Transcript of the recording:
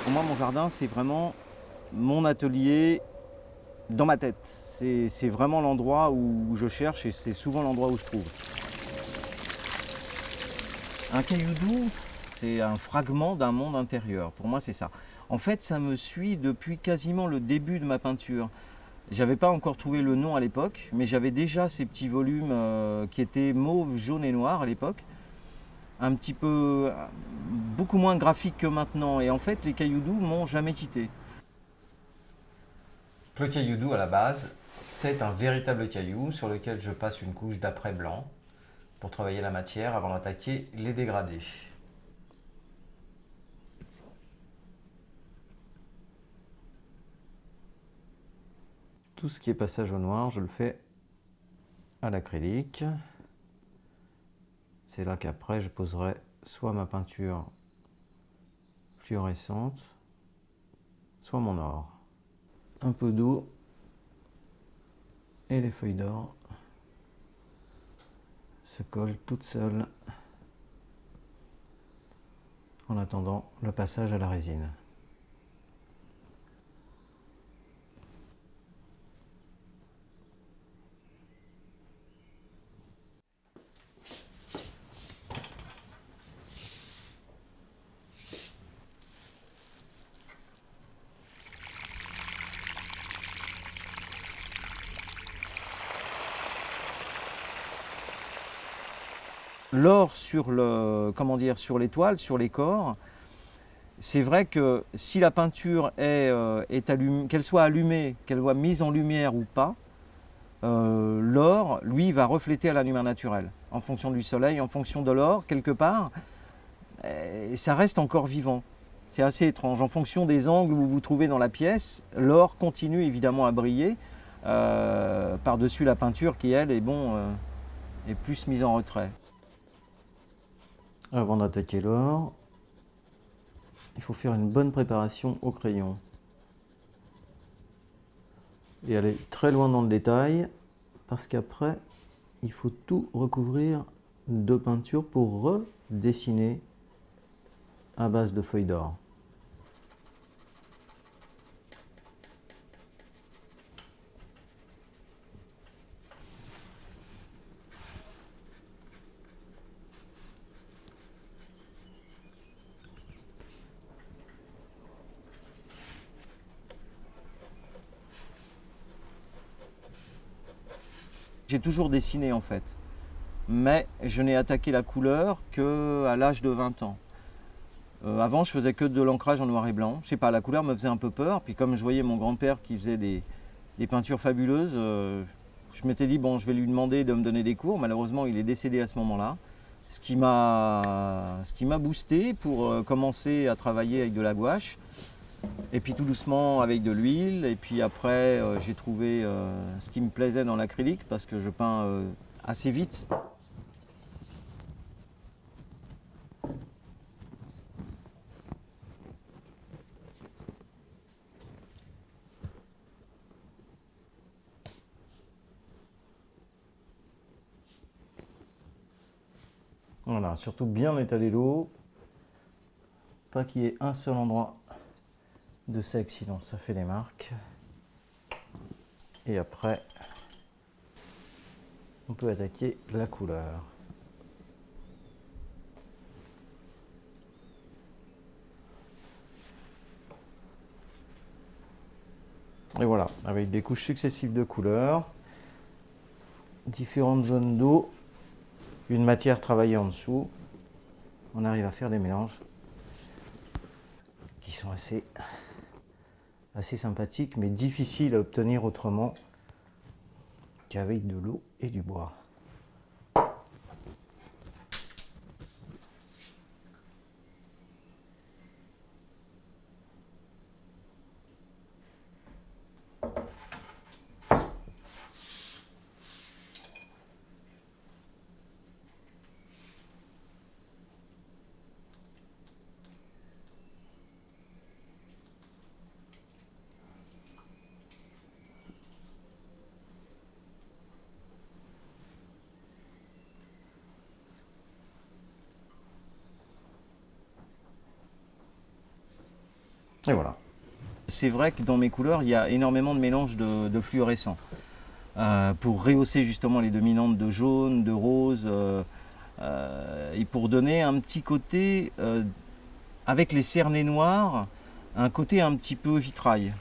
Pour moi, mon jardin, c'est vraiment mon atelier dans ma tête. C'est vraiment l'endroit où je cherche et c'est souvent l'endroit où je trouve. Un caillou doux, c'est un fragment d'un monde intérieur. Pour moi, c'est ça. En fait, ça me suit depuis quasiment le début de ma peinture. J'avais pas encore trouvé le nom à l'époque, mais j'avais déjà ces petits volumes qui étaient mauve, jaune et noir à l'époque. Un petit peu, beaucoup moins graphiques que maintenant. Et en fait, les cailloux doux m'ont jamais quitté. Le caillou doux à la base, c'est un véritable caillou sur lequel je passe une couche d'apprêt blanc pour travailler la matière avant d'attaquer les dégradés. Tout ce qui est passage au noir, je le fais à l'acrylique. C'est là qu'après je poserai soit ma peinture fluorescente, soit mon or. Un peu d'eau et les feuilles d'or se collent toutes seules en attendant le passage à la résine. L'or sur sur les toiles, sur les corps, c'est vrai que si la peinture qu'elle soit allumée, qu'elle soit mise en lumière ou pas, l'or, lui, va refléter à la lumière naturelle, en fonction du soleil, en fonction de l'or, quelque part, et ça reste encore vivant. C'est assez étrange. En fonction des angles où vous vous trouvez dans la pièce, l'or continue évidemment à briller par-dessus la peinture qui, elle, est plus mise en retrait. Avant d'attaquer l'or, il faut faire une bonne préparation au crayon. Et aller très loin dans le détail, parce qu'après, il faut tout recouvrir de peinture pour redessiner à base de feuilles d'or. J'ai toujours dessiné en fait, mais je n'ai attaqué la couleur qu'à l'âge de 20 ans. Avant, je faisais que de l'ancrage en noir et blanc. Je sais pas, la couleur me faisait un peu peur. Puis comme je voyais mon grand-père qui faisait des peintures fabuleuses, je m'étais dit, bon, je vais lui demander de me donner des cours. Malheureusement, il est décédé à ce moment-là. Ce qui m'a boosté pour commencer à travailler avec de la gouache. Et puis tout doucement avec de l'huile. Et puis après, j'ai trouvé ce qui me plaisait dans l'acrylique parce que je peins assez vite. Voilà, surtout bien étaler l'eau. Pas qu'il y ait un seul endroit de sec, sinon ça fait des marques. Et après, on peut attaquer la couleur. Et voilà, avec des couches successives de couleurs, différentes zones d'eau, une matière travaillée en dessous, on arrive à faire des mélanges qui sont assez sympathiques, mais difficiles à obtenir autrement qu'avec de l'eau et du bois. Et voilà. C'est vrai que dans mes couleurs, il y a énormément de mélange de fluorescents. Pour rehausser justement les dominantes de jaune, de rose, et pour donner un petit côté, avec les cernets noirs, un côté un petit peu vitrail.